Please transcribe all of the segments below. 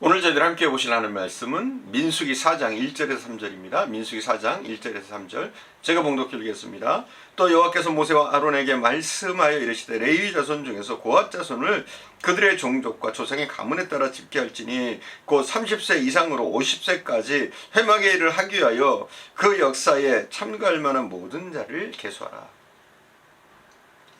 오늘 저희들 함께 보실 하는 말씀은 민수기 4장 1절에서 3절입니다. 민수기 4장 1절에서 3절 제가 봉독해 드리겠습니다. 또 여호와께서 모세와 아론에게 말씀하여 이르시되 레위 자손 중에서 고핫 자손을 그들의 종족과 조상의 가문에 따라 집계할지니 곧 30세 이상으로 50세까지 회막의 일을 하기 위하여 그 역사에 참가할 만한 모든 자를 계수하라.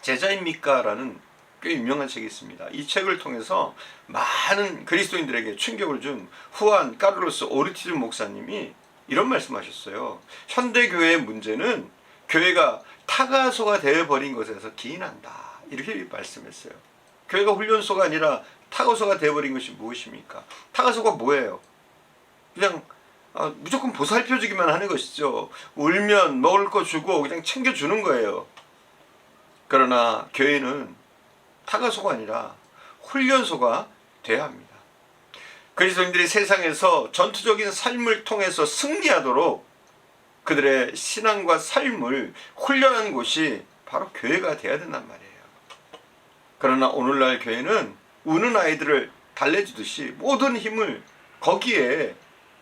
제자입니까? 라는 꽤 유명한 책이 있습니다. 이 책을 통해서 많은 그리스도인들에게 충격을 준 후안 카를로스 오르티즈 목사님이 이런 말씀하셨어요. 현대교회의 문제는 교회가 타가소가 되어버린 것에서 기인한다. 이렇게 말씀했어요. 교회가 훈련소가 아니라 타가소가 되어버린 것이 무엇입니까? 타가소가 뭐예요? 그냥 무조건 보살펴주기만 하는 것이죠. 울면 먹을 거 주고 그냥 챙겨주는 거예요. 그러나 교회는 타가소가 아니라 훈련소가 되어야 합니다. 그리스도인들이 세상에서 전투적인 삶을 통해서 승리하도록 그들의 신앙과 삶을 훈련하는 곳이 바로 교회가 되어야 된단 말이에요. 그러나 오늘날 교회는 우는 아이들을 달래주듯이 모든 힘을 거기에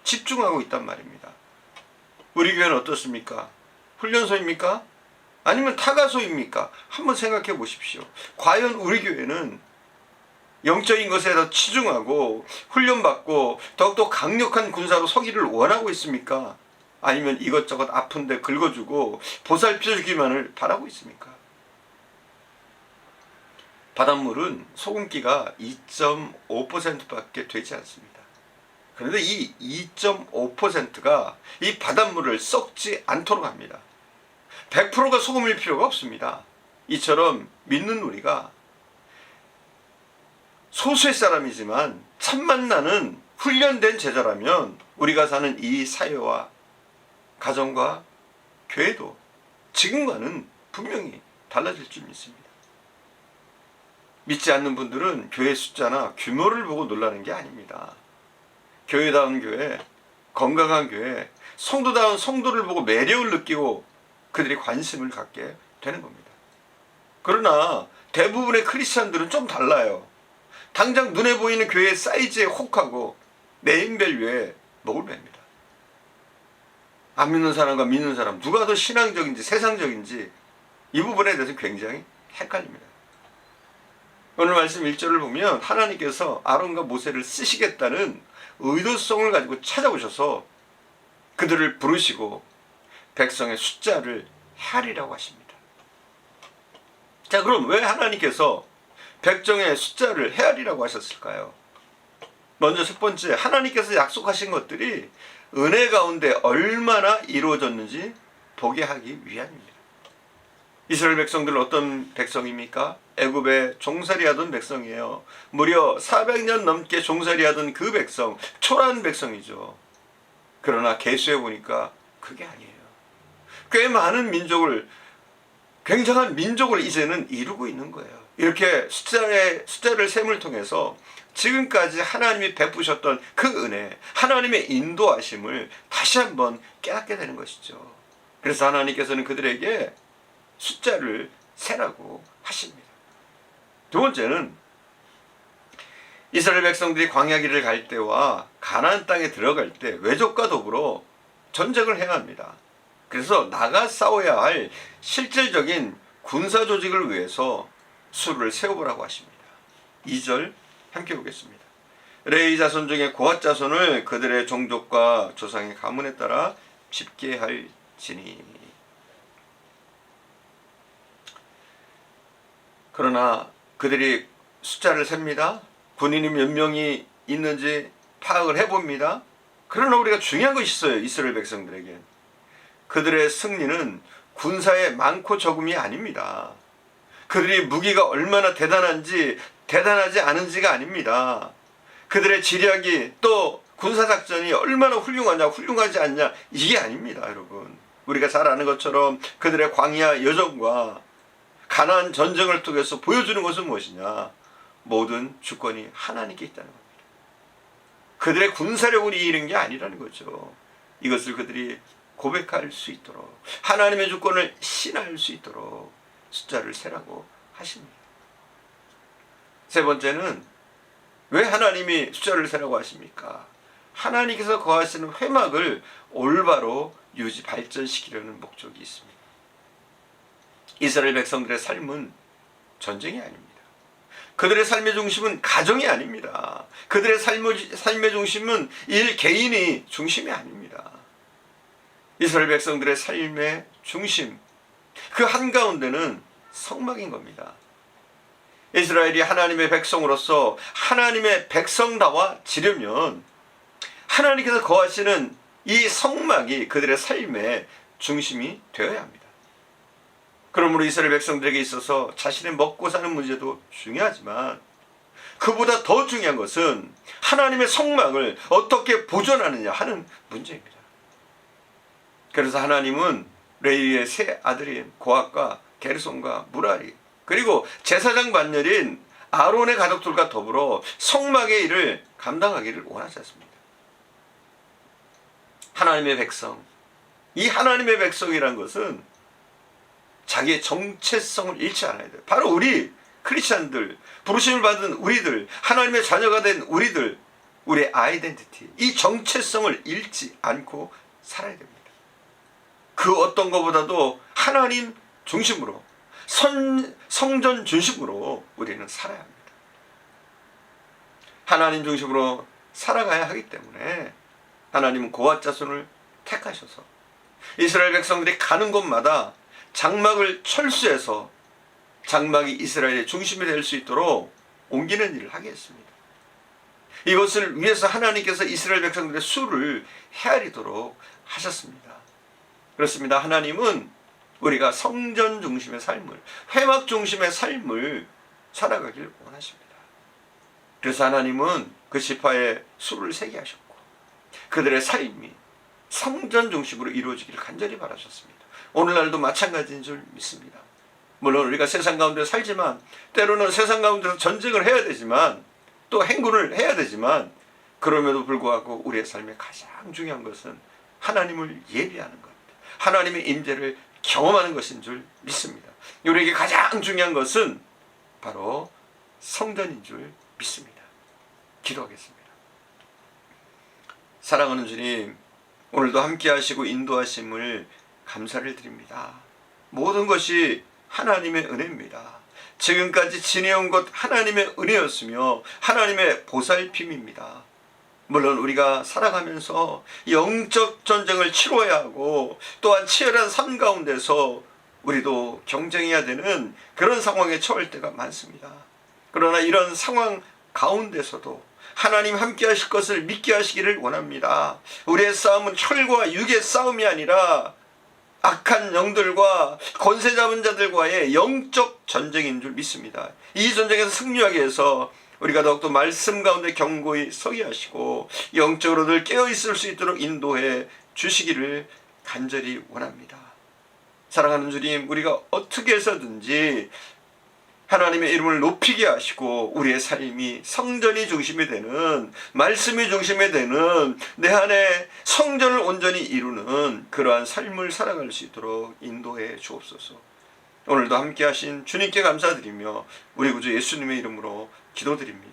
집중하고 있단 말입니다. 우리 교회는 어떻습니까? 훈련소입니까? 아니면 타가소입니까? 한번 생각해 보십시오. 과연 우리 교회는 영적인 것에 더 치중하고 훈련받고 더욱더 강력한 군사로 서기를 원하고 있습니까? 아니면 이것저것 아픈데 긁어주고 보살펴주기만을 바라고 있습니까? 바닷물은 소금기가 2.5%밖에 되지 않습니다. 그런데 이 2.5%가 이 바닷물을 썩지 않도록 합니다. 100%가 소금일 필요가 없습니다. 이처럼 믿는 우리가 소수의 사람이지만 참만 나는 훈련된 제자라면 우리가 사는 이 사회와 가정과 교회도 지금과는 분명히 달라질 줄 믿습니다. 믿지 않는 분들은 교회 숫자나 규모를 보고 놀라는 게 아닙니다. 교회다운 교회, 건강한 교회, 성도다운 성도를 보고 매력을 느끼고 그들이 관심을 갖게 되는 겁니다. 그러나 대부분의 크리스찬들은 좀 달라요. 당장 눈에 보이는 교회의 사이즈에 혹하고 네임밸류에 목을 맵니다. 안 믿는 사람과 믿는 사람 누가 더 신앙적인지 세상적인지 이 부분에 대해서 굉장히 헷갈립니다. 오늘 말씀 1절을 보면 하나님께서 아론과 모세를 쓰시겠다는 의도성을 가지고 찾아오셔서 그들을 부르시고 백성의 숫자를 헤아리라고 하십니다. 자, 그럼 왜 하나님께서 백성의 숫자를 헤아리라고 하셨을까요? 먼저 첫 번째, 하나님께서 약속하신 것들이 은혜 가운데 얼마나 이루어졌는지 보게 하기 위함입니다. 이스라엘 백성들은 어떤 백성입니까? 애굽에 종살이하던 백성이에요. 무려 400년 넘게 종살이하던 그 백성, 초라한 백성이죠. 그러나 계수해 보니까 그게 아니에요. 꽤 많은 민족을, 굉장한 민족을 이제는 이루고 있는 거예요. 이렇게 숫자를 셈을 통해서 지금까지 하나님이 베푸셨던 그 은혜, 하나님의 인도하심을 다시 한번 깨닫게 되는 것이죠. 그래서 하나님께서는 그들에게 숫자를 세라고 하십니다. 두 번째는 이스라엘 백성들이 광야 길을 갈 때와 가나안 땅에 들어갈 때 외적과 더불어 전쟁을 해야 합니다. 그래서 나가 싸워야 할 실질적인 군사 조직을 위해서 수를 세워보라고 하십니다. 2절 함께 보겠습니다. 레위 자손 중에 고핫 자손을 그들의 종족과 조상의 가문에 따라 집계할지니. 그러나 그들이 숫자를 셉니다. 군인이 몇 명이 있는지 파악을 해봅니다. 그러나 우리가 중요한 것이 있어요. 이스라엘 백성들에게. 그들의 승리는 군사의 많고 적음이 아닙니다. 그들이 무기가 얼마나 대단한지 대단하지 않은지가 아닙니다. 그들의 지략이 또 군사작전이 얼마나 훌륭하냐 훌륭하지 않냐 이게 아닙니다. 여러분, 우리가 잘 아는 것처럼 그들의 광야 여정과 가나안 전쟁을 통해서 보여주는 것은 무엇이냐? 모든 주권이 하나님께 있다는 겁니다. 그들의 군사력을 이기는 게 아니라는 거죠. 이것을 그들이 고백할 수 있도록, 하나님의 주권을 신할 수 있도록 숫자를 세라고 하십니다. 세 번째는 왜 하나님이 숫자를 세라고 하십니까? 하나님께서 거하시는 회막을 올바로 유지 발전시키려는 목적이 있습니다. 이스라엘 백성들의 삶은 전쟁이 아닙니다. 그들의 삶의 중심은 가정이 아닙니다. 그들의 삶의 중심은 개인이 중심이 아닙니다. 이스라엘 백성들의 삶의 중심, 그 한가운데는 성막인 겁니다. 이스라엘이 하나님의 백성으로서 하나님의 백성다워지려면 하나님께서 거하시는 이 성막이 그들의 삶의 중심이 되어야 합니다. 그러므로 이스라엘 백성들에게 있어서 자신의 먹고 사는 문제도 중요하지만 그보다 더 중요한 것은 하나님의 성막을 어떻게 보존하느냐 하는 문제입니다. 그래서 하나님은 레위의 세 아들인 고핫과 게르손과 무라리 그리고 제사장 반열인 아론의 가족들과 더불어 성막의 일을 감당하기를 원하지 않습니다. 하나님의 백성, 이 하나님의 백성이란 것은 자기의 정체성을 잃지 않아야 돼요. 바로 우리 크리스찬들, 부르심을 받은 우리들, 하나님의 자녀가 된 우리들, 우리의 아이덴티티, 이 정체성을 잃지 않고 살아야 됩니다. 그 어떤 것보다도 하나님 중심으로, 성전 중심으로 우리는 살아야 합니다. 하나님 중심으로 살아가야 하기 때문에 하나님은 고핫 자손을 택하셔서 이스라엘 백성들이 가는 곳마다 장막을 철수해서 장막이 이스라엘의 중심이 될 수 있도록 옮기는 일을 하게 했습니다. 이것을 위해서 하나님께서 이스라엘 백성들의 수를 헤아리도록 하셨습니다. 그렇습니다. 하나님은 우리가 성전 중심의 삶을, 회막 중심의 삶을 살아가길 원하십니다. 그래서 하나님은 그 지파의 수를 세게 하셨고 그들의 삶이 성전 중심으로 이루어지기를 간절히 바라셨습니다. 오늘날도 마찬가지인 줄 믿습니다. 물론 우리가 세상 가운데 살지만 때로는 세상 가운데서 전쟁을 해야 되지만 또 행군을 해야 되지만 그럼에도 불구하고 우리의 삶에 가장 중요한 것은 하나님을 예비하는 것, 하나님의 임재를 경험하는 것인 줄 믿습니다. 우리에게 가장 중요한 것은 바로 성전인 줄 믿습니다. 기도하겠습니다. 사랑하는 주님, 오늘도 함께 하시고 인도하심을 감사를 드립니다. 모든 것이 하나님의 은혜입니다. 지금까지 지내온 것 하나님의 은혜였으며 하나님의 보살핌입니다. 물론 우리가 살아가면서 영적 전쟁을 치러야 하고 또한 치열한 삶 가운데서 우리도 경쟁해야 되는 그런 상황에 처할 때가 많습니다. 그러나 이런 상황 가운데서도 하나님 함께 하실 것을 믿게 하시기를 원합니다. 우리의 싸움은 혈과 육의 싸움이 아니라 악한 영들과 권세 잡은 자들과의 영적 전쟁인 줄 믿습니다. 이 전쟁에서 승리하기 위해서 우리가 더욱더 말씀 가운데 견고히 서게 하시고 영적으로 늘 깨어있을 수 있도록 인도해 주시기를 간절히 원합니다. 사랑하는 주님, 우리가 어떻게 해서든지 하나님의 이름을 높이게 하시고 우리의 삶이 성전이 중심이 되는, 말씀이 중심이 되는 내 안에 성전을 온전히 이루는 그러한 삶을 살아갈 수 있도록 인도해 주옵소서. 오늘도 함께 하신 주님께 감사드리며 우리 구주 예수님의 이름으로 기도드립니다.